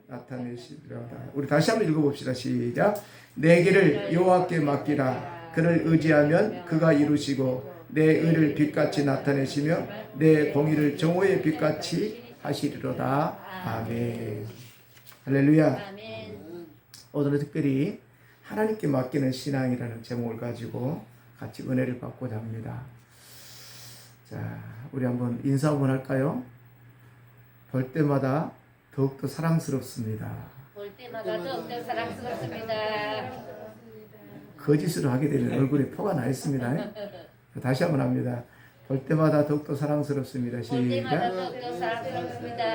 나타내시리로다. 우리 다시 한번 읽어봅시다. 시작. 내 길을 여호와께 맡기라. 그를 의지하면 그가 이루시고 내 의를 빛같이 나타내시며 내 공의를 정오의 빛같이 하시리로다. 아멘. 할렐루야. 오늘은 특별히 하나님께 맡기는 신앙이라는 제목을 가지고 같이 은혜를 받고자 합니다. 자, 우리 한번 인사 한번 할까요? 볼 때마다 더욱더 사랑스럽습니다. 볼 때마다 더욱더 사랑스럽습니다. 거짓으로 하게 되면 얼굴에 표가 나 있습니다. 다시 한번 합니다. 볼 때마다 더욱더 사랑스럽습니다. 볼 때마다 시작. 더욱더 사랑스럽습니다.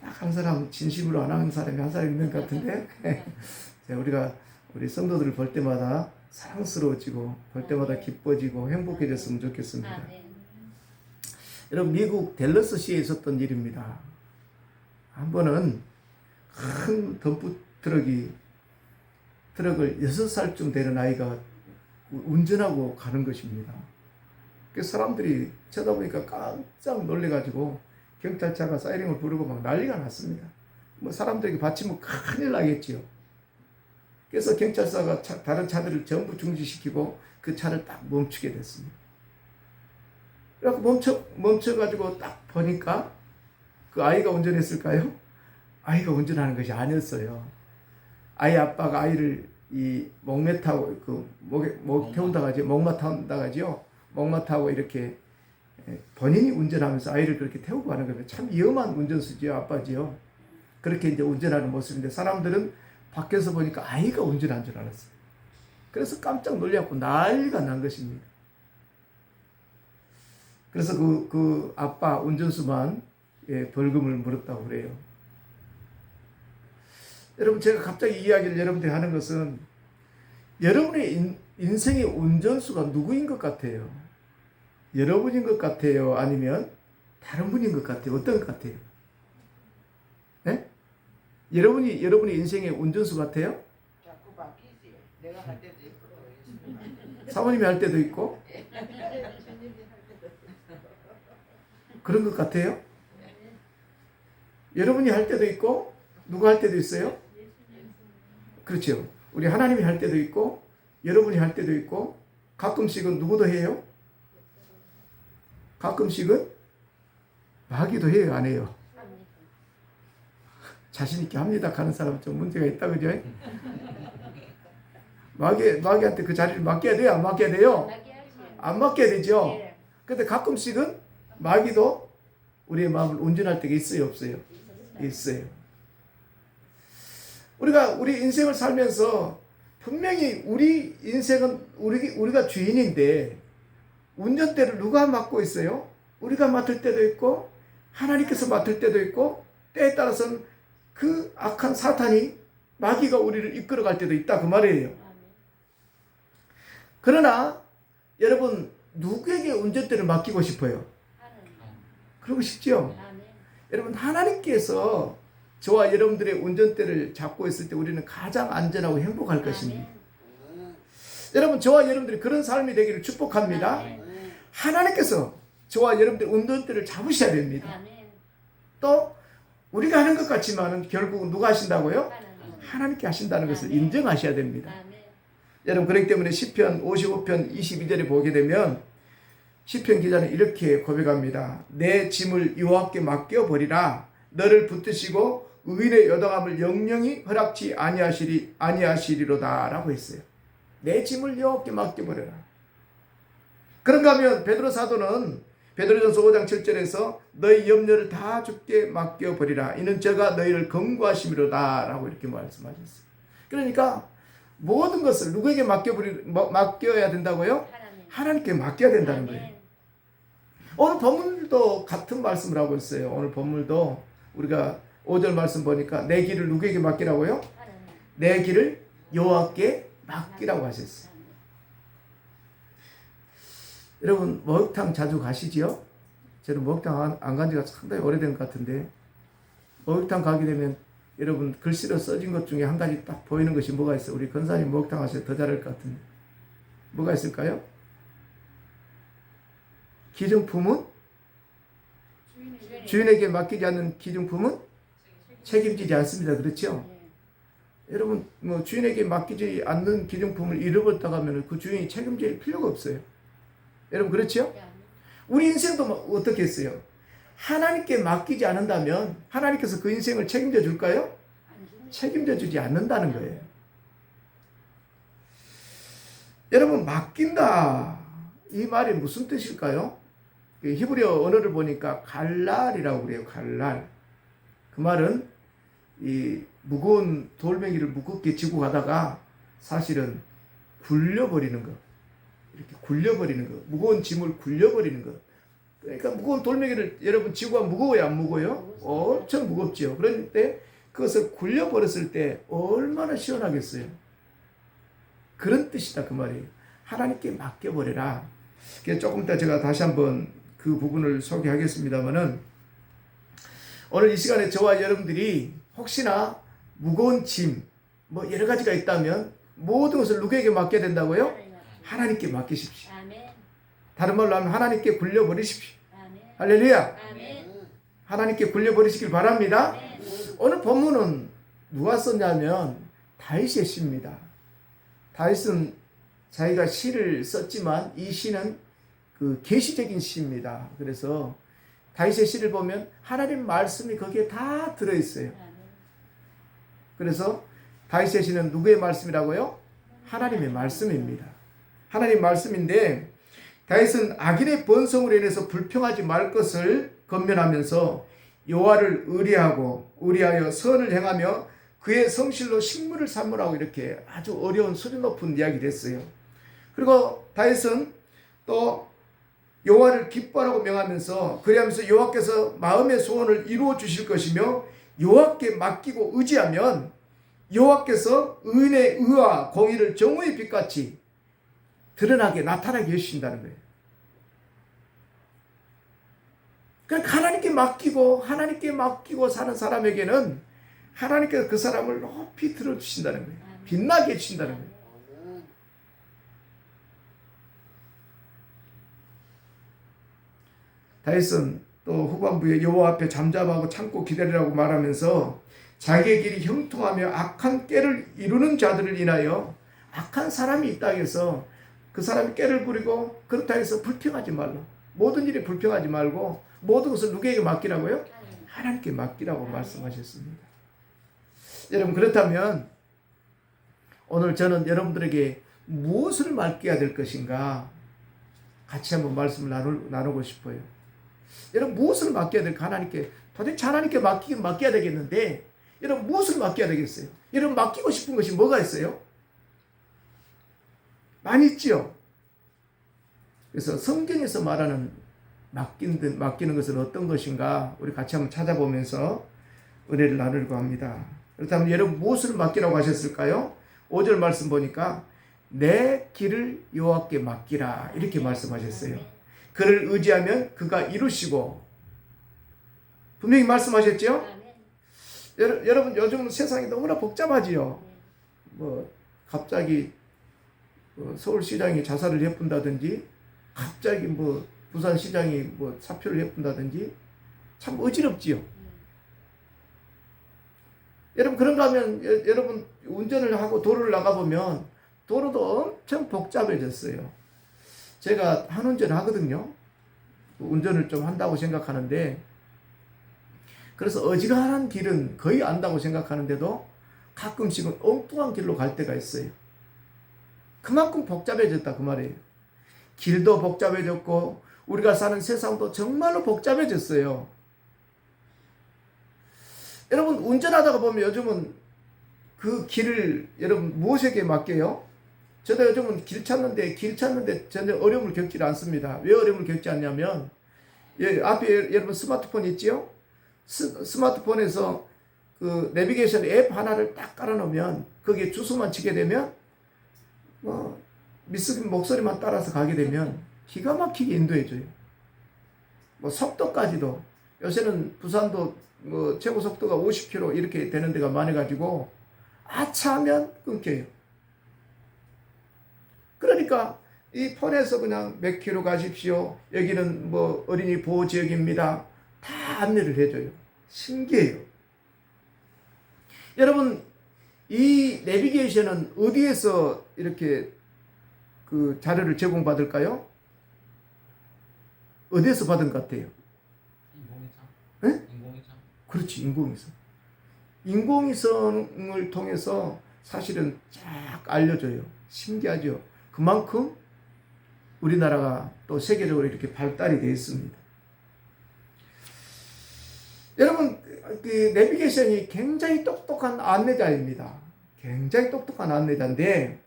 딱 한 사람 진심으로 안 하는 사람이 한 사람 있는 것 같은데 우리가 우리 성도들을 볼 때마다 사랑스러워지고 볼 때마다 기뻐지고 행복해졌으면 좋겠습니다. 아멘. 여러분, 미국 댈러스시에 있었던 일입니다. 한 번은 큰 덤프 트럭을 6살쯤 되는 아이가 운전하고 가는 것입니다. 그 사람들이 쳐다보니까 깜짝 놀래가지고 경찰차가 사이렌을 부르고 막 난리가 났습니다. 뭐 사람들에게 받치면 큰일 나겠지요. 그래서 경찰서가 다른 차들을 전부 중지시키고 그 차를 딱 멈추게 됐습니다. 그래서 멈춰가지고 딱 보니까 그 아이가 운전했을까요? 아이가 운전하는 것이 아니었어요. 아이 아빠가 아이를 이 목매 타고 목 태운다고 하죠. 목마 타운다고 하죠. 목마 타고 이렇게 본인이 운전하면서 아이를 그렇게 태우고 가는 거예요. 참 위험한 운전수지요, 아빠지요. 그렇게 이제 운전하는 모습인데 사람들은 밖에서 보니까 아이가 운전한 줄 알았어요. 그래서 깜짝 놀라고 난리가 난 것입니다. 그래서 그 아빠 운전수만 벌금을 물었다고 그래요. 여러분, 제가 갑자기 이야기를 여러분들이 하는 것은 여러분의 인생의 운전수가 누구인 것 같아요? 여러분인 것 같아요? 아니면 다른 분인 것 같아요? 어떤 것 같아요? 네? 여러분의 인생의 운전수 같아요? 자꾸 바뀌지. 내가 할 때도 있고. 사모님이 할 때도 있고 그런 것 같아요? 여러분이 할 때도 있고 누가 할 때도 있어요? 그렇죠. 우리 하나님이 할 때도 있고 여러분이 할 때도 있고 가끔씩은 누구도 해요? 가끔씩은 마귀도 해요? 안 해요? 자신 있게 합니다 하는 사람은 좀 문제가 있다, 그죠? 마귀한테 그 자리를 맡겨야 돼요? 안 맡겨야 돼요? 안 맡겨야 되죠? 근데 가끔씩은 마귀도 우리의 마음을 운전할 때가 있어요, 없어요? 있어요. 우리 인생을 살면서 분명히 우리 인생은 우리가 주인인데 운전대를 누가 맡고 있어요? 우리가 맡을 때도 있고 하나님께서 맡을 때도 있고 때에 따라서는 그 악한 사탄이 마귀가 우리를 이끌어갈 때도 있다 그 말이에요. 그러나 여러분, 누구에게 운전대를 맡기고 싶어요? 그러고 싶죠? 여러분, 하나님께서 저와 여러분들의 운전대를 잡고 있을 때 우리는 가장 안전하고 행복할 것입니다. 여러분, 저와 여러분들이 그런 삶이 되기를 축복합니다. 하나님께서 저와 여러분들의 운전대를 잡으셔야 됩니다. 또 우리가 하는 것 같지만 결국은 누가 하신다고요? 하나님께 하신다는 것을 인정하셔야 됩니다. 여러분, 그렇기 때문에 시편 55편 22절에 보게 되면 시편 기자는 이렇게 고백합니다. 내 짐을 여호와께 맡겨버리라. 너를 붙드시고 의인의 여당함을 영영히 허락지 아니하시리로다 라고 했어요. 내 짐을 여호와께 맡겨버려라. 그런가 하면 베드로 사도는 베드로전서 5장 7절에서 너희 염려를 다 주께 맡겨버리라. 이는 저가 너희를 검구하심이로다 라고 이렇게 말씀하셨어요. 그러니까 모든 것을 누구에게 맡겨야 된다고요? 하나님께 맡겨야 된다는 거예요. 오늘 본문도 같은 말씀을 하고 있어요. 오늘 본문도 우리가 5절 말씀 보니까 내 길을 누구에게 맡기라고요? 내 길을 여호와께 맡기라고 하셨어요. 여러분, 목욕탕 자주 가시지요? 저는 목욕탕 안 간 지가 상당히 오래된 것 같은데 목욕탕 가게 되면 여러분 글씨로 써진 것 중에 한 가지 딱 보이는 것이 뭐가 있어요? 우리 권사님 목욕탕 가셔서 더 잘할 것 같은데 뭐가 있을까요? 기름품은 주인에게 맡기지 않는 기중품은 책임지지 않습니다. 그렇죠? 여러분 뭐 주인에게 맡기지 않는 기중품을 잃어버렸다고 하면 그 주인이 책임질 필요가 없어요. 여러분 그렇죠? 우리 인생도 어떻게 했어요? 하나님께 맡기지 않는다면 하나님께서 그 인생을 책임져 줄까요? 책임져 주지 않는다는 거예요. 여러분 맡긴다 이 말이 무슨 뜻일까요? 히브리어 언어를 보니까 갈랄이라고 그래요. 갈랄. 그 말은 이 무거운 돌멩이를 무겁게 지고 가다가 사실은 굴려버리는 것. 이렇게 굴려버리는 것. 무거운 짐을 굴려버리는 것. 그러니까 무거운 돌멩이를 여러분 지고 가면 무거워요? 안 무거워요? 엄청 무겁죠. 그런데 그것을 굴려버렸을 때 얼마나 시원하겠어요. 그런 뜻이다 그 말이에요. 하나님께 맡겨버려라. 조금 이따 제가 다시 한번 그 부분을 소개하겠습니다만은 오늘 이 시간에 저와 여러분들이 혹시나 무거운 짐 뭐 여러 가지가 있다면 모든 것을 누구에게 맡겨야 된다고요? 하나님께 맡기십시오. 다른 말로 하면 하나님께 굴려버리십시오. 할렐루야. 하나님께 굴려버리시길 바랍니다. 오늘 본문은 누가 썼냐면 다윗의 시입니다. 다윗은 자기가 시를 썼지만 이 시는 그 계시적인 시입니다. 그래서 다윗의 시를 보면 하나님 말씀이 거기에 다 들어있어요. 그래서 다윗의 시는 누구의 말씀이라고요? 하나님의 말씀입니다. 하나님 말씀인데 다윗은 악인의 번성으로 인해서 불평하지 말 것을 권면하면서 여호와를 의리하여 선을 행하며 그의 성실로 식물을 삼으라고 이렇게 아주 어려운 수준 높은 이야기를 했어요. 그리고 다윗은 또 여호와를 기뻐하라고 명하면서 그리하면서 여호와께서 마음의 소원을 이루어 주실 것이며 여호와께 맡기고 의지하면 여호와께서 의인의 의와 공의를 정오의 빛같이 드러나게 나타나게 해주신다는 거예요. 그러니까 하나님께 맡기고 사는 사람에게는 하나님께서 그 사람을 높이 들어주신다는 거예요. 빛나게 해주신다는 거예요. 다윗은 또 후반부에 여호와 앞에 잠잠하고 참고 기다리라고 말하면서 자기의 길이 형통하며 악한 꾀를 이루는 자들을 인하여 악한 사람이 있다 해서 그 사람이 꾀를 부리고 그렇다 해서 불평하지 말라. 모든 일에 불평하지 말고 모든 것을 누구에게 맡기라고요? 하나님께 맡기라고 말씀하셨습니다. 여러분 그렇다면 오늘 저는 여러분들에게 무엇을 맡겨야 될 것인가 같이 한번 말씀을 나누고 싶어요. 여러분 무엇을 맡겨야 될까? 하나님께 도대체 하나님께 맡겨야 되겠는데 여러분 무엇을 맡겨야 되겠어요? 여러분 맡기고 싶은 것이 뭐가 있어요? 많이 있죠. 그래서 성경에서 말하는 맡기는 것은 어떤 것인가 우리 같이 한번 찾아보면서 은혜를 나누려고 합니다. 그렇다면 여러분 무엇을 맡기라고 하셨을까요? 5절 말씀 보니까 내 길을 여호와께 맡기라 이렇게 말씀하셨어요. 그를 의지하면 그가 이루시고 분명히 말씀하셨죠? 여러분 요즘 세상이 너무나 복잡하지요. 뭐 갑자기 서울시장이 자살을 해푼다든지 갑자기 뭐 부산시장이 뭐 사표를 해푼다든지 참 어지럽지요. 여러분 그런가 하면 여러분 운전을 하고 도로를 나가보면 도로도 엄청 복잡해졌어요. 제가 한운전 하거든요. 운전을 좀 한다고 생각하는데 그래서 어지간한 길은 거의 안다고 생각하는데도 가끔씩은 엉뚱한 길로 갈 때가 있어요. 그만큼 복잡해졌다 그 말이에요. 길도 복잡해졌고 우리가 사는 세상도 정말로 복잡해졌어요. 여러분 운전하다가 보면 요즘은 그 길을 여러분 무엇에게 맡겨요? 저도 요즘은 길 찾는데 전혀 어려움을 겪지 않습니다. 왜 어려움을 겪지 않냐면 앞에 여러분 스마트폰 있지요? 스마트폰에서 그 내비게이션 앱 하나를 딱 깔아놓으면 거기에 주소만 치게 되면 미쓰린 목소리만 따라서 가게 되면 기가 막히게 인도해줘요. 속도까지도 요새는 부산도 최고 속도가 50km 이렇게 되는 데가 많아가지고 아차하면 끊겨요. 그러니까 이 폰에서 그냥 몇 킬로 가십시오. 여기는 어린이 보호 지역입니다. 다 안내를 해줘요. 신기해요. 여러분, 이 내비게이션은 어디에서 이렇게 그 자료를 제공받을까요? 어디에서 받은 것 같아요? 인공위성. 네? 인공위성. 그렇지, 인공위성. 인공위성을 통해서 사실은 쫙 알려줘요. 신기하죠? 그만큼 우리나라가 또 세계적으로 이렇게 발달이 되어 있습니다. 여러분, 그 내비게이션이 굉장히 똑똑한 안내자입니다. 굉장히 똑똑한 안내자인데,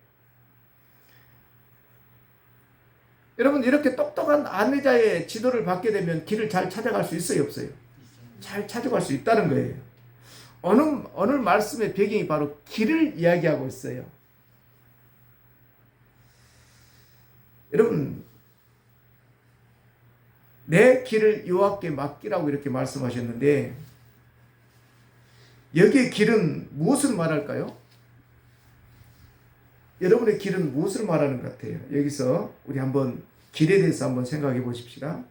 여러분, 이렇게 똑똑한 안내자의 지도를 받게 되면 길을 잘 찾아갈 수 있어요, 없어요? 잘 찾아갈 수 있다는 거예요. 오늘 말씀의 배경이 바로 길을 이야기하고 있어요. 여러분, 내 길을 여호와께 맡기라고 이렇게 말씀하셨는데, 여기의 길은 무엇을 말할까요? 여러분의 길은 무엇을 말하는 것 같아요? 여기서 우리 한번 길에 대해서 한번 생각해 보십시다.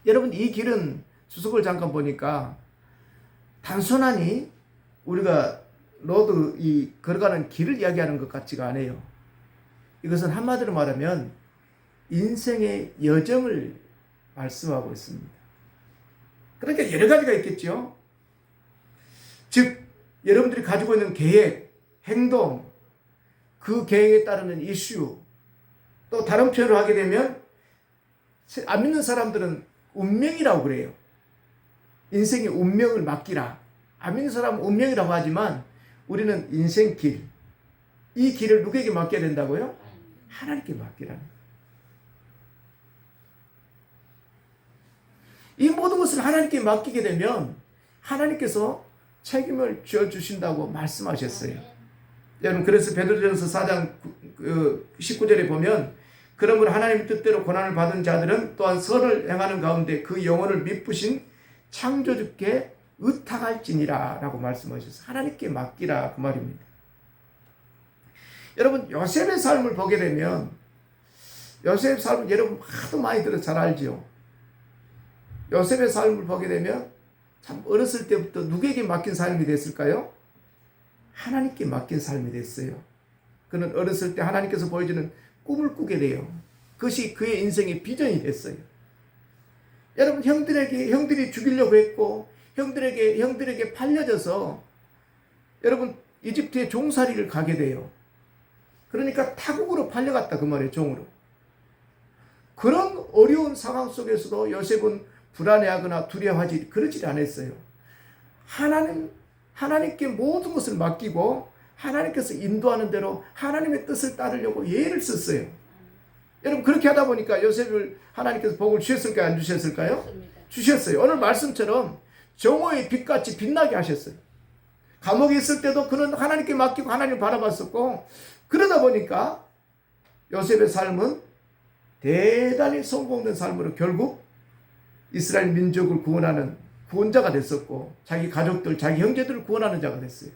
여러분, 이 길은 주석을 잠깐 보니까 단순하니 우리가 이 걸어가는 길을 이야기하는 것 같지가 않아요. 이것은 한마디로 말하면 인생의 여정을 말씀하고 있습니다. 그러니까 여러 가지가 있겠죠. 즉, 여러분들이 가지고 있는 계획, 행동, 그 계획에 따르는 이슈, 또 다른 표현을 하게 되면 안 믿는 사람들은 운명이라고 그래요. 인생의 운명을 맡기라. 안 믿는 사람은 운명이라고 하지만 우리는 인생길, 이 길을 누구에게 맡겨야 된다고요? 하나님께 맡기라는 거예요. 이 모든 것을 하나님께 맡기게 되면 하나님께서 책임을 져주신다고 말씀하셨어요. 여러분, 그래서 베드로전서 4장 19절에 보면, 그러므로 하나님 뜻대로 고난을 받은 자들은 또한 선을 행하는 가운데 그 영혼을 미쁘신 창조주께 의탁할지니라 라고 말씀하셨어요. 하나님께 맡기라, 그 말입니다. 여러분, 요셉의 삶을 보게 되면, 요셉의 삶을 여러분 하도 많이 들어 잘 알죠. 요셉의 삶을 보게 되면 참 어렸을 때부터 누구에게 맡긴 삶이 됐을까요? 하나님께 맡긴 삶이 됐어요. 그는 어렸을 때 하나님께서 보여주는 꿈을 꾸게 돼요. 그것이 그의 인생의 비전이 됐어요. 여러분, 형들이 죽이려고 했고, 형들에게 팔려져서 여러분 이집트의 종살이를 가게 돼요. 그러니까 타국으로 팔려갔다 그 말이에요, 종으로. 그런 어려운 상황 속에서도 요셉은 불안해하거나 두려워하지 그러지 않았어요. 하나님께 모든 것을 맡기고 하나님께서 인도하는 대로 하나님의 뜻을 따르려고 예를 썼어요. 여러분, 그렇게 하다 보니까 요셉을 하나님께서 복을 주셨을까요? 안 주셨을까요? 주셨어요. 오늘 말씀처럼 정오의 빛같이 빛나게 하셨어요. 감옥에 있을 때도 그는 하나님께 맡기고 하나님을 바라봤었고, 그러다 보니까 요셉의 삶은 대단히 성공된 삶으로 결국 이스라엘 민족을 구원하는 구원자가 됐었고, 자기 가족들, 자기 형제들을 구원하는 자가 됐어요.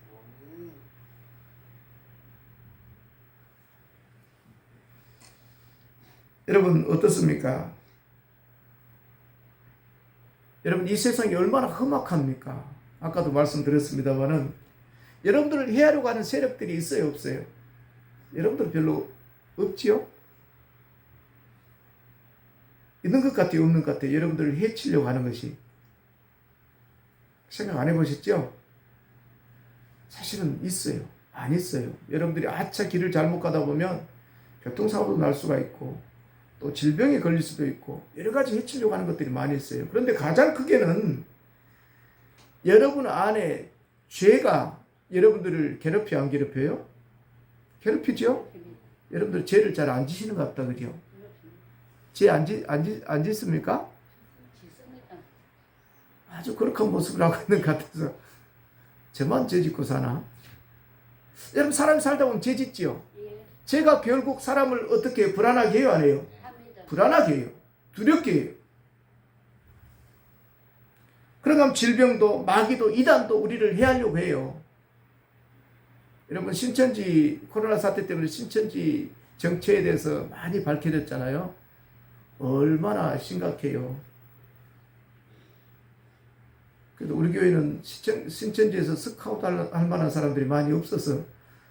여러분, 어떻습니까? 여러분, 이 세상이 얼마나 험악합니까? 아까도 말씀드렸습니다만은 여러분들을 해하려고 하는 세력들이 있어요, 없어요? 여러분들 별로 없지요? 있는 것 같아요, 없는 것 같아요? 여러분들을 해치려고 하는 것이. 생각 안 해보셨죠? 사실은 있어요. 안 있어요. 여러분들이 아차 길을 잘못 가다 보면 교통사고도 날 수가 있고, 또 질병에 걸릴 수도 있고, 여러 가지 해치려고 하는 것들이 많이 있어요. 그런데 가장 크게는 여러분 안에 죄가 여러분들을 괴롭혀, 안 괴롭혀요? 괴롭히죠? 여러분들 죄를 잘 안 지시는 것 같다, 그죠? 죄 안 짓습니까? 아주 거룩한 모습을 하고 있는 것 같아서 저만 죄 짓고 사나? 여러분, 사람이 살다 보면 죄 짓지요? 죄가 결국 사람을 어떻게 불안하게 해요, 안 해요? 불안하게 해요. 두렵게 해요. 그러면 질병도 마귀도 이단도 우리를 해하려고 해요. 여러분, 신천지 코로나 사태 때문에 신천지 정체에 대해서 많이 밝혀졌잖아요. 얼마나 심각해요. 그래도 우리 교회는 신천지에서 스카우트 할 만한 사람들이 많이 없어서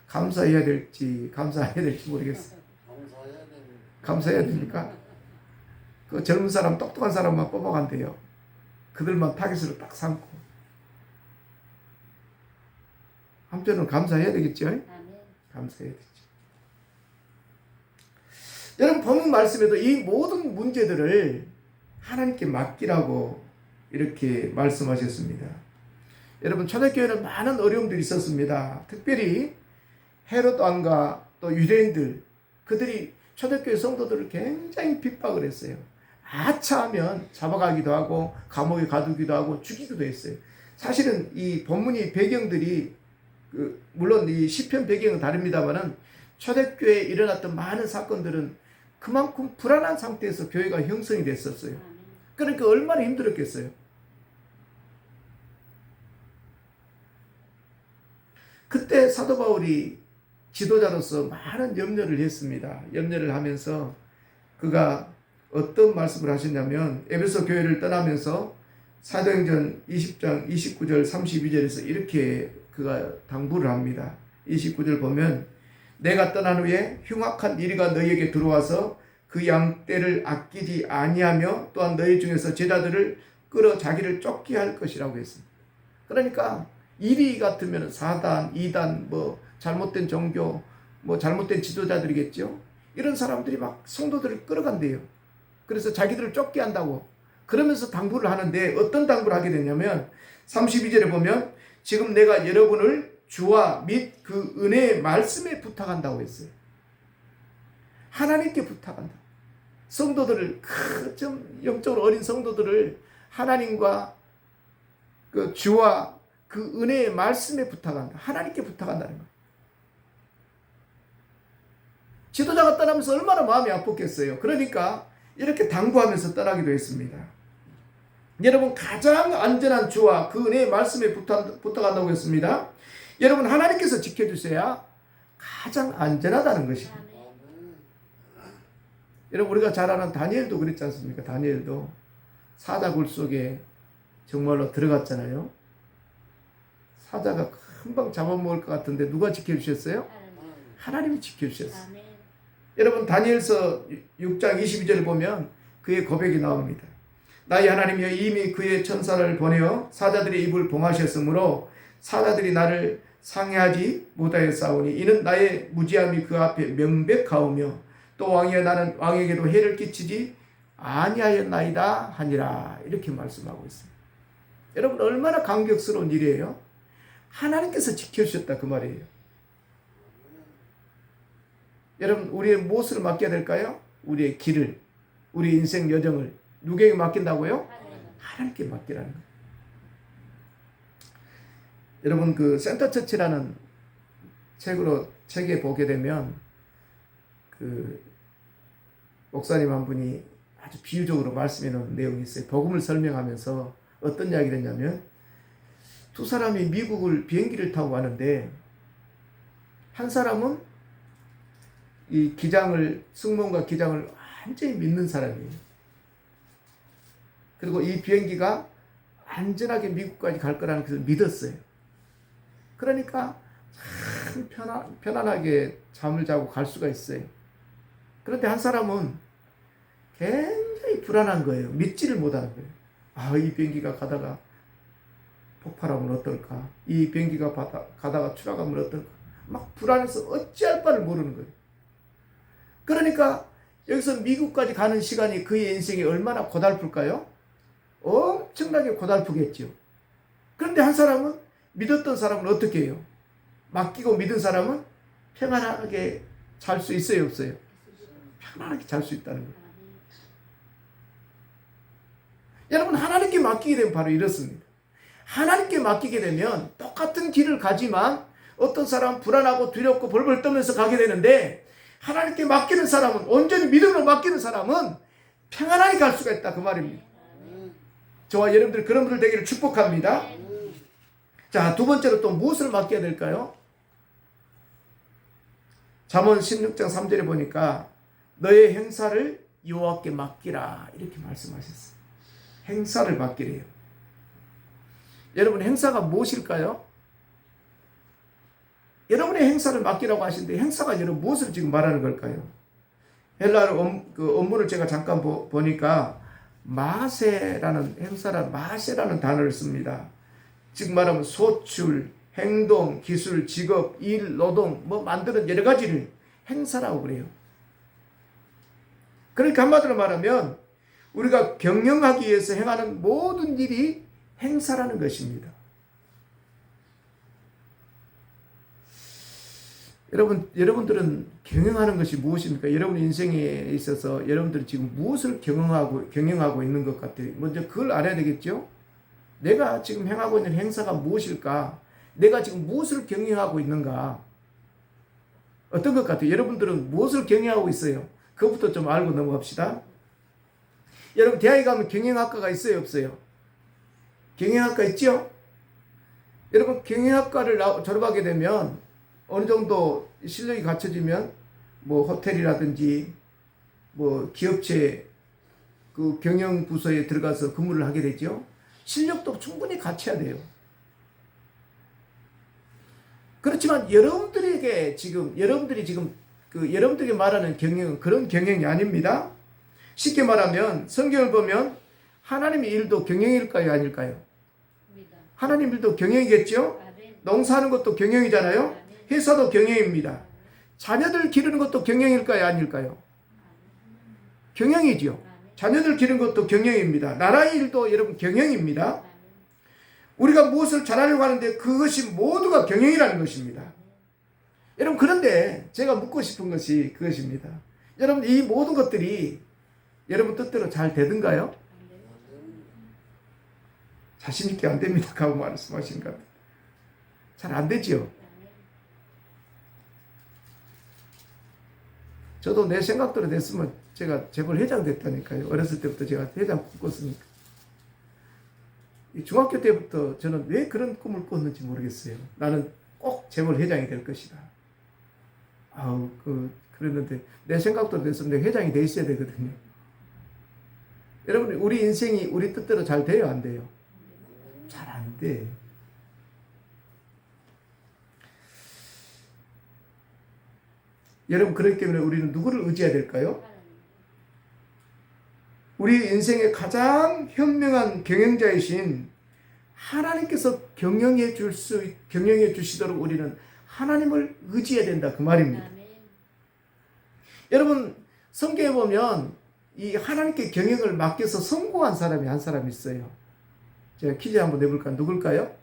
감사해야 될지 감사해야 될지 모르겠어요. 감사해야 됩니까? 그 젊은 사람 똑똑한 사람만 뽑아간대요. 그들만 타깃으로 딱 삼고. 한편으로는 감사해야 되겠죠? 아멘. 감사해야 되죠. 여러분 본문 말씀에도 이 모든 문제들을 하나님께 맡기라고 이렇게 말씀하셨습니다. 여러분 초대교회는 많은 어려움들이 있었습니다. 특별히 헤롯 왕과 또 유대인들, 그들이 초대교회 성도들을 굉장히 핍박을 했어요. 아차하면 잡아가기도 하고 감옥에 가두기도 하고 죽이기도 했어요. 사실은 이 본문이 배경들이 물론 이 시편 배경은 다릅니다만은 초대교회에 일어났던 많은 사건들은 그만큼 불안한 상태에서 교회가 형성이 됐었어요. 그러니까 얼마나 힘들었겠어요. 그때 사도 바울이 지도자로서 많은 염려를 했습니다. 염려를 하면서 그가 어떤 말씀을 하셨냐면 에베소 교회를 떠나면서 사도행전 20장 29절 32절에서 이렇게 그가 당부를 합니다. 29절 보면 내가 떠난 후에 흉악한 이리가 너희에게 들어와서 그 양떼를 아끼지 아니하며 또한 너희 중에서 제자들을 끌어 자기를 쫓게 할 것이라고 했습니다. 그러니까 이리 같으면 사단, 이단, 뭐 잘못된 종교, 뭐 잘못된 지도자들이겠죠. 이런 사람들이 막 성도들을 끌어간대요. 그래서 자기들을 쫓게 한다고. 그러면서 당부를 하는데 어떤 당부를 하게 되냐면 32절에 보면 지금 내가 여러분을 주와 및 그 은혜의 말씀에 부탁한다고 했어요. 하나님께 부탁한다. 성도들을 좀 영적으로 어린 성도들을 하나님과 그 주와 그 은혜의 말씀에 부탁한다. 하나님께 부탁한다는 거예요. 지도자가 떠나면서 얼마나 마음이 아팠겠어요. 그러니까 이렇게 당부하면서 떠나기도 했습니다. 여러분 가장 안전한 주와 그 은혜의 말씀에 부탁한다고 했습니다. 여러분 하나님께서 지켜주셔야 가장 안전하다는 것입니다. 여러분 우리가 잘 아는 다니엘도 그랬지 않습니까? 다니엘도 사자굴 속에 정말로 들어갔잖아요. 사자가 금방 잡아먹을 것 같은데 누가 지켜주셨어요? 하나님이 지켜주셨어요. 아멘. 여러분 다니엘서 6장 22절을 보면 그의 고백이 나옵니다. 나의 하나님이여 이미 그의 천사를 보내어 사자들의 입을 봉하셨으므로 사자들이 나를 상해하지 못하였사오니 이는 나의 무지함이 그 앞에 명백하오며 또 왕이여 나는 왕에게도 해를 끼치지 아니하였나이다 하니라 이렇게 말씀하고 있습니다. 여러분 얼마나 감격스러운 일이에요. 하나님께서 지켜주셨다 그 말이에요. 여러분 우리의 무엇을 맡겨야 될까요? 우리의 길을, 우리 인생 여정을 누구에게 맡긴다고요? 하나님께 맡기라는 거예요. 여러분 그 센터처치라는 책에 보게 되면 그 목사님 한 분이 아주 비유적으로 말씀해 놓은 내용이 있어요. 복음을 설명하면서 어떤 이야기를 했냐면 두 사람이 미국을 비행기를 타고 가는데 한 사람은 이 기장을 승무원과 기장을 완전히 믿는 사람이에요. 그리고 이 비행기가 안전하게 미국까지 갈 거라는 것을 믿었어요. 그러니까 참 편안하게 잠을 자고 갈 수가 있어요. 그런데 한 사람은 굉장히 불안한 거예요. 믿지를 못하는 거예요. 아, 이 비행기가 가다가 폭발하면 어떨까? 이 비행기가 가다가 추락하면 어떨까? 막 불안해서 어찌할 바를 모르는 거예요. 그러니까 여기서 미국까지 가는 시간이 그의 인생이 얼마나 고달플까요? 엄청나게 고달프겠죠. 그런데 한 사람은 믿었던 사람은 어떻게 해요? 맡기고 믿은 사람은 평안하게 잘 수 있어요, 없어요? 편안하게 잘 수 있다는 거예요. 여러분 하나님께 맡기게 되면 바로 이렇습니다. 하나님께 맡기게 되면 똑같은 길을 가지만 어떤 사람은 불안하고 두렵고 벌벌 떠면서 가게 되는데 하나님께 맡기는 사람은 온전히 믿음으로 맡기는 사람은 평안하게 갈 수가 있다 그 말입니다. 저와 여러분들 그런 분들 되기를 축복합니다. 자, 두 번째로 또 무엇을 맡겨야 될까요? 잠언 16장 3절에 보니까 너의 행사를 여호와께 맡기라 이렇게 말씀하셨어요. 행사를 맡기래요. 여러분 행사가 무엇일까요? 여러분의 행사를 맡기라고 하시는데 행사가 여러분 무엇을 지금 말하는 걸까요? 헬라어 그 원문을 제가 잠깐 보니까 마세라는 행사란 마세라는 단어를 씁니다. 즉 말하면 소출, 행동, 기술, 직업, 일, 노동 뭐 만드는 여러 가지를 행사라고 그래요. 그러니까 한마디로 말하면 우리가 경영하기 위해서 행하는 모든 일이 행사라는 것입니다. 여러분들은 경영하는 것이 무엇입니까? 여러분 인생에 있어서 여러분들이 지금 무엇을 경영하고 있는 것 같아요? 먼저 그걸 알아야 되겠죠? 내가 지금 행하고 있는 행사가 무엇일까? 내가 지금 무엇을 경영하고 있는가? 어떤 것 같아요? 여러분들은 무엇을 경영하고 있어요? 그것부터 좀 알고 넘어갑시다. 여러분 대학에 가면 경영학과가 있어요? 없어요? 경영학과 있죠? 여러분 경영학과를 졸업하게 되면 어느 정도 실력이 갖춰지면 뭐 호텔이라든지 뭐 기업체 그 경영 부서에 들어가서 근무를 하게 되죠. 실력도 충분히 갖춰야 돼요. 그렇지만 여러분들이 지금 여러분들이 말하는 경영은 그런 경영이 아닙니다. 쉽게 말하면 성경을 보면 하나님의 일도 경영일까요, 아닐까요? 하나님 일도 경영이겠죠? 농사하는 것도 경영이잖아요? 회사도 경영입니다. 자녀들 기르는 것도 경영일까요, 아닐까요? 경영이죠. 자녀들 기르는 것도 경영입니다. 나라의 일도 여러분 경영입니다. 우리가 무엇을 잘하려고 하는데 그것이 모두가 경영이라는 것입니다. 여러분 그런데 제가 묻고 싶은 것이 그것입니다. 여러분 이 모든 것들이 여러분 뜻대로 잘 되든가요? 자신 있게 안 됩니다. 라고 말씀하신 것 같아요. 잘 안 되지요. 저도 내 생각대로 됐으면 제가 재벌 회장 됐다니까요. 어렸을 때부터 제가 회장 꿈꿨으니까. 중학교 때부터 저는 왜 그런 꿈을 꿨는지 모르겠어요. 나는 꼭 재벌 회장이 될 것이다. 그랬는데 내 생각대로 됐으면 내가 회장이 돼 있어야 되거든요. 여러분 우리 인생이 우리 뜻대로 잘 돼요, 안 돼요? 잘 안 돼. 여러분 그렇기 때문에 우리는 누구를 의지해야 될까요? 우리 인생의 가장 현명한 경영자이신 하나님께서 경영해 주시도록 우리는 하나님을 의지해야 된다 그 말입니다. 여러분 성경에 보면 이 하나님께 경영을 맡겨서 성공한 사람이 한 사람 있어요. 제가 퀴즈 한번 내볼까요? 누굴까요?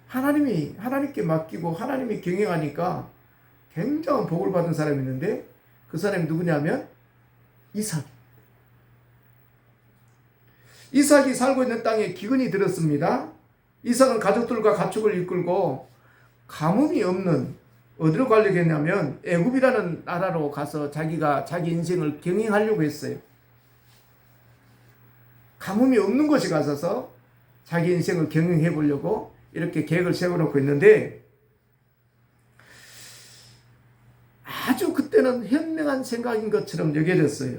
하나님께 맡기고 하나님이 경영하니까 굉장한 복을 받은 사람이 있는데 그 사람이 누구냐면 이삭이 살고 있는 땅에 기근이 들었습니다. 이삭은 가족들과 가축을 이끌고 가뭄이 없는 어디로 가려고 했냐면 애굽이라는 나라로 가서 자기 인생을 경영하려고 했어요. 가뭄이 없는 곳에 가서 자기 인생을 경영해 보려고 이렇게 계획을 세워놓고 있는데 아주 그때는 현명한 생각인 것처럼 여겨졌어요.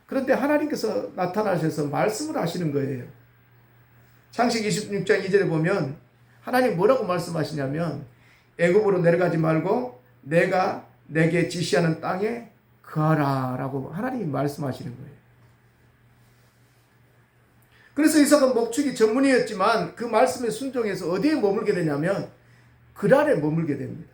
그런데 하나님께서 나타나셔서 말씀을 하시는 거예요. 창세기 26장 2절에 보면 하나님 뭐라고 말씀하시냐면 애굽으로 내려가지 말고 내가 내게 지시하는 땅에 거하라 라고 하나님이 말씀하시는 거예요. 그래서 이삭은 목축이 전문이었지만 그 말씀에 순종해서 어디에 머물게 되냐면 그랄에 머물게 됩니다.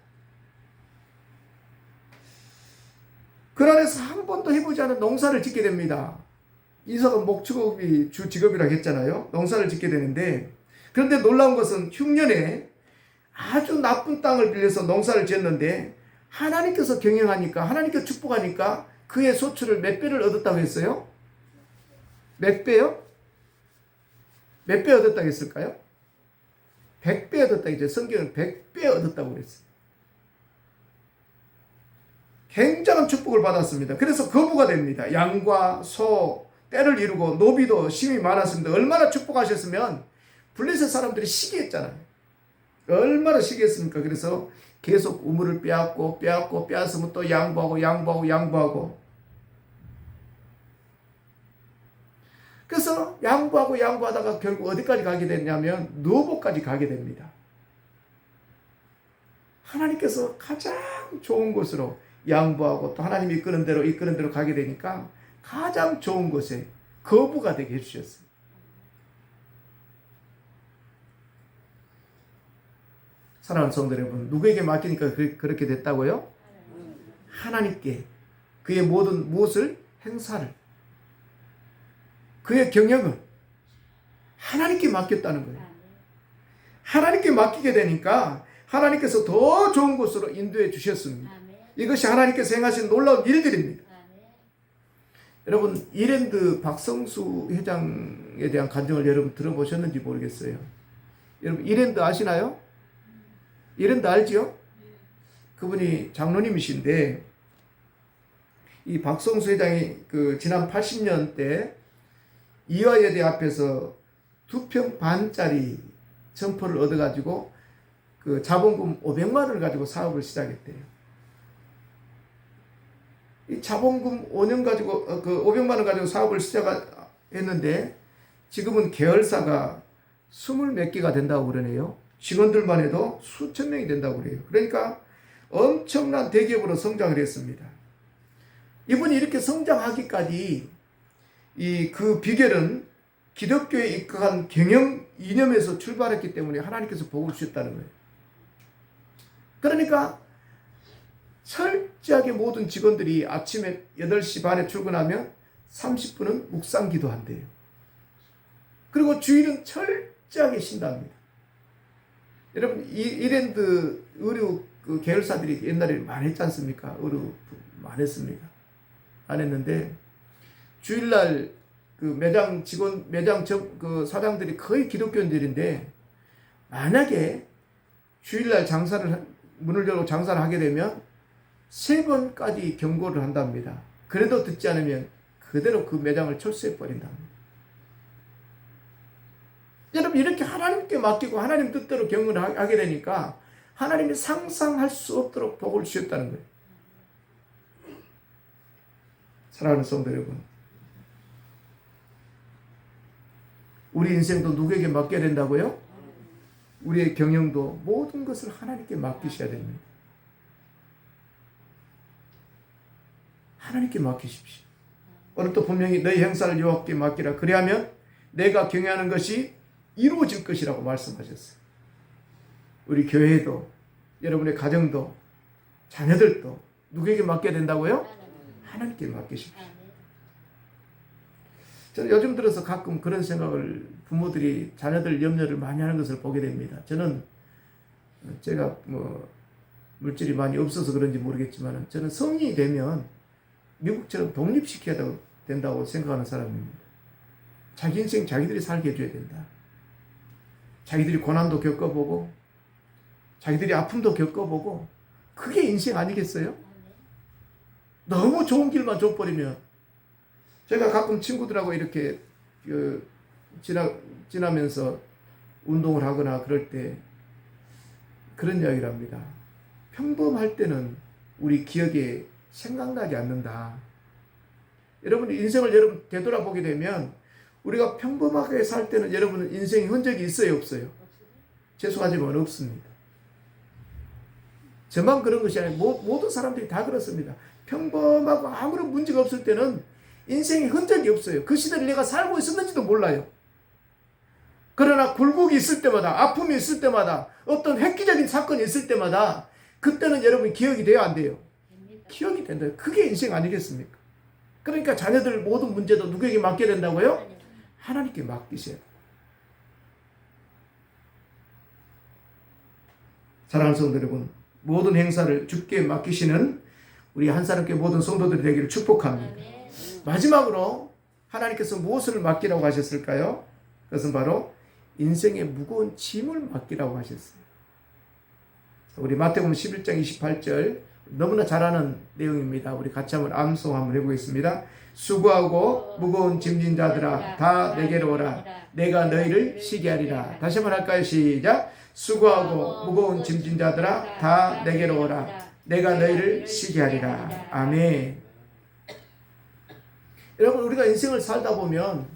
그랄에서 한 번도 해보지 않은 농사를 짓게 됩니다. 이삭은 목축업이 주 직업이라고 했잖아요. 농사를 짓게 되는데 그런데 놀라운 것은 흉년에 아주 나쁜 땅을 빌려서 농사를 지었는데 하나님께서 경영하니까 하나님께서 축복하니까 그의 소출을 몇 배를 얻었다고 했어요? 몇 배요? 몇 배 얻었다고 했을까요? 100배 얻었다고 했죠. 성경은 100배 얻었다고 그랬어요. 굉장한 축복을 받았습니다. 그래서 거부가 됩니다. 양과 소, 떼를 이루고 노비도 심이 많았습니다. 얼마나 축복하셨으면 블레셋 사람들이 시기했잖아요. 얼마나 시기했습니까? 그래서 계속 우물을 빼앗으면 또 양보하고 그래서 양보하고 양보하다가 결국 어디까지 가게 됐냐면 노보까지 가게 됩니다. 하나님께서 가장 좋은 곳으로 양보하고 또 하나님이 이끄는 대로 가게 되니까 가장 좋은 곳에 거부가 되게 해주셨어요. 사랑하는 성도 여러분, 누구에게 맡기니까 그렇게 됐다고요? 하나님께 그의 모든 무엇을 행사를 그의 경영을 하나님께 맡겼다는 거예요. 하나님께 맡기게 되니까 하나님께서 더 좋은 곳으로 인도해 주셨습니다. 이것이 하나님께서 행하신 놀라운 일들입니다. 여러분, 이랜드 박성수 회장에 대한 간증을 여러분 들어보셨는지 모르겠어요. 여러분, 이랜드 아시나요? 이랜드 알지요? 그분이 장로님이신데 이 박성수 회장이 지난 80년 때 이화여대 앞에서 2평 반짜리 점포를 얻어가지고 자본금 500만 원을 가지고 사업을 시작했대요. 이 자본금 5년 가지고 500만 원 가지고 사업을 시작했는데 지금은 계열사가 20몇 개가 된다고 그러네요. 직원들만 해도 수천 명이 된다고 그래요. 그러니까 엄청난 대기업으로 성장을 했습니다. 이분이 이렇게 성장하기까지 그 비결은 기독교에 입각한 경영 이념에서 출발했기 때문에 하나님께서 복을 주셨다는 거예요. 그러니까 철저하게 모든 직원들이 아침에 8시 반에 출근하면 30분은 묵상 기도한대요. 그리고 주일은 철저하게 쉰답니다. 여러분, 이랜드 의류 계열사들이 옛날에 많이 했지 않습니까? 의류 많이 했습니다. 안 했는데 주일날 매장 직원, 사장들이 거의 기독교인들인데 만약에 주일날 문을 열고 장사를 하게 되면 3번까지 경고를 한답니다. 그래도 듣지 않으면 그대로 그 매장을 철수해 버린답니다. 여러분, 이렇게 하나님께 맡기고 하나님 뜻대로 경영을 하게 되니까 하나님이 상상할 수 없도록 복을 주셨다는 거예요. 사랑하는 성도 여러분, 우리 인생도 누구에게 맡겨야 된다고요? 우리의 경영도 모든 것을 하나님께 맡기셔야 됩니다. 하나님께 맡기십시오. 오늘 또 분명히 너희 행사를 여호와께 맡기라. 그리하면 내가 경영하는 것이 이루어질 것이라고 말씀하셨어요. 우리 교회도, 여러분의 가정도, 자녀들도 누구에게 맡겨야 된다고요? 하나님께 맡기십시오. 저는 요즘 들어서 가끔 그런 생각을 부모들이 자녀들 염려를 많이 하는 것을 보게 됩니다. 저는 제가 물질이 많이 없어서 그런지 모르겠지만 저는 성인이 되면 미국처럼 독립시켜야 된다고 생각하는 사람입니다. 자기 인생 자기들이 살게 해줘야 된다. 자기들이 고난도 겪어보고 자기들이 아픔도 겪어보고 그게 인생 아니겠어요? 너무 좋은 길만 줘버리면 제가 가끔 친구들하고 이렇게 지나면서 운동을 하거나 그럴 때 그런 이야기를 합니다. 평범할 때는 우리 기억에 생각나지 않는다. 여러분, 인생을 여러분 되돌아보게 되면 우리가 평범하게 살 때는 여러분은 인생의 흔적이 있어요, 없어요? 죄송하지만 없습니다. 저만 그런 것이 아니라 모든 사람들이 다 그렇습니다. 평범하고 아무런 문제가 없을 때는 인생의 흔적이 없어요. 그 시대를 내가 살고 있었는지도 몰라요. 그러나 굴곡이 있을 때마다, 아픔이 있을 때마다, 어떤 획기적인 사건이 있을 때마다 그때는 여러분 기억이 돼야 안 돼요? 기억이 된다. 그게 인생 아니겠습니까? 그러니까 자녀들 모든 문제도 누구에게 맡겨야 된다고요? 하나님께 맡기셔야 돼요. 사랑하는 성도 여러분, 모든 행사를 주께 맡기시는 우리 한사람교회 모든 성도들이 되기를 축복합니다. 마지막으로 하나님께서 무엇을 맡기라고 하셨을까요? 그것은 바로 인생의 무거운 짐을 맡기라고 하셨어요. 우리 마태복음 11장 28절 너무나 잘 아는 내용입니다. 우리 같이 한번 암송 한번 해보겠습니다. 수고하고 무거운 짐진 자들아 다 내게로 오라. 내가 너희를 쉬게 하리라. 다시 한번 할까요? 시작. 수고하고 무거운 짐진 자들아 다 내게로 오라. 내가 너희를 쉬게 하리라. 아멘. 여러분, 우리가 인생을 살다 보면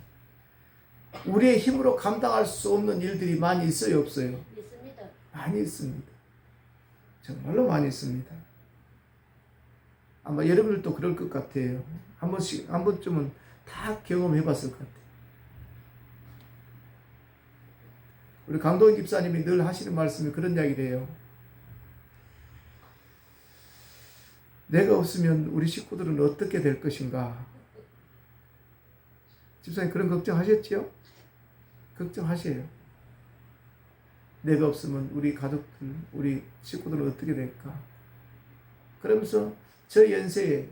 우리의 힘으로 감당할 수 없는 일들이 많이 있어요, 없어요? 있습니다. 많이 있습니다. 정말로 많이 있습니다. 아마 여러분들도 그럴 것 같아요. 한 번쯤은 다 경험해 봤을 것 같아요. 우리 강동원 집사님이 늘 하시는 말씀이 그런 이야기를 해요. 내가 없으면 우리 식구들은 어떻게 될 것인가? 집사님 그런 걱정하셨지요? 걱정하세요. 내가 없으면 우리 가족들, 우리 식구들은 어떻게 될까? 그러면서 저 연세에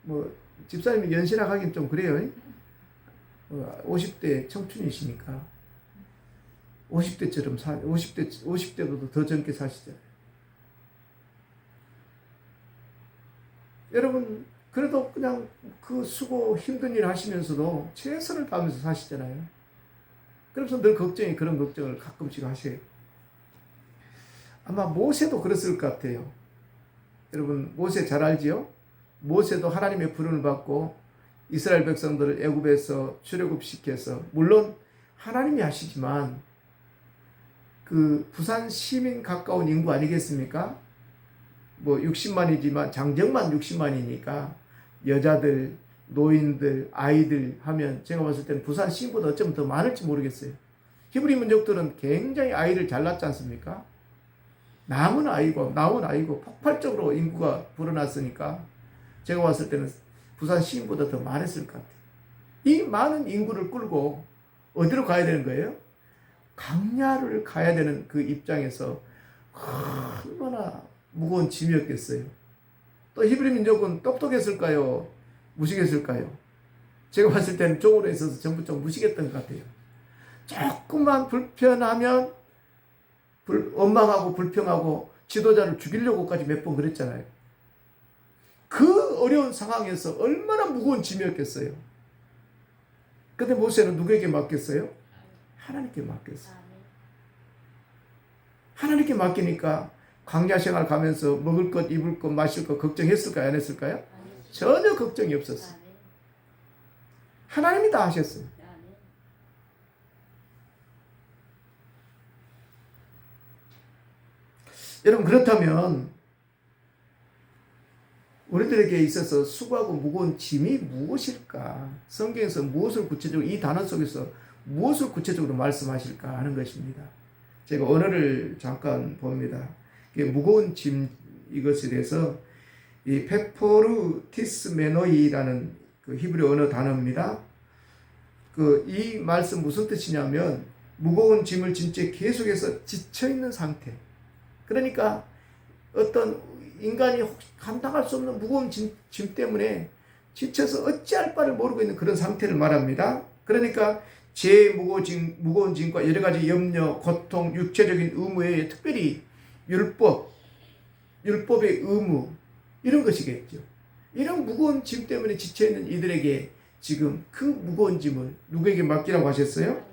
뭐 집사님이 연세라 하긴 좀 그래요. 50대 청춘이시니까 50대처럼 50대보다 더 젊게 사시잖아요. 여러분 그래도 그냥 그 수고 힘든 일 하시면서도 최선을 다하면서 사시잖아요. 그래서 늘 그런 걱정을 가끔씩 하셔요. 아마 모세도 그랬을 것 같아요. 여러분 모세 잘 알지요? 모세도 하나님의 부름을 받고 이스라엘 백성들을 애굽에서 출애굽시켜서 물론 하나님이 하시지만 그 부산 시민 가까운 인구 아니겠습니까? 뭐 60만이지만 장정만 60만이니까 여자들, 노인들, 아이들 하면 제가 봤을 때는 부산 시민보다 어쩌면 더 많을지 모르겠어요. 히브리 민족들은 굉장히 아이를 잘 낳지 않습니까? 남은 아이고 폭발적으로 인구가 불어났으니까 제가 봤을 때는 부산 시민보다 더 많았을 것 같아요. 이 많은 인구를 끌고 어디로 가야 되는 거예요? 강야를 가야 되는 그 입장에서 얼마나 무거운 짐이었겠어요. 또 히브리 민족은 똑똑했을까요? 무식했을까요? 제가 봤을 때는 쪽으로 있어서 전부 좀 무식했던 것 같아요. 조금만 불편하면 원망하고 불평하고 지도자를 죽이려고까지 몇 번 그랬잖아요. 그 어려운 상황에서 얼마나 무거운 짐이었겠어요. 근데 모세는 누구에게 맡겼어요? 하나님께 맡겼어요. 하나님께 맡기니까 광야 생활 가면서 먹을 것, 입을 것, 마실 것 걱정했을까요? 안 했을까요? 전혀 걱정이 없었어요. 하나님이 다 하셨어요. 여러분 그렇다면 우리들에게 있어서 수고하고 무거운 짐이 무엇일까? 성경에서 무엇을 구체적으로 이 단어 속에서 무엇을 구체적으로 말씀하실까 하는 것입니다. 제가 언어를 잠깐 봅니다. 무거운 짐 이것에 대해서 이 페포르티스메노이라는 그 히브리 언어 단어입니다. 이 말씀 무슨 뜻이냐면 무거운 짐을 진 채 계속해서 지쳐 있는 상태. 그러니까 어떤 인간이 감당할 수 없는 무거운 짐 때문에 지쳐서 어찌할 바를 모르고 있는 그런 상태를 말합니다. 그러니까 무거운 짐과 여러 가지 염려, 고통, 육체적인 의무 외에 특별히 율법의 의무 이런 것이겠죠. 이런 무거운 짐 때문에 지쳐있는 이들에게 지금 그 무거운 짐을 누구에게 맡기라고 하셨어요?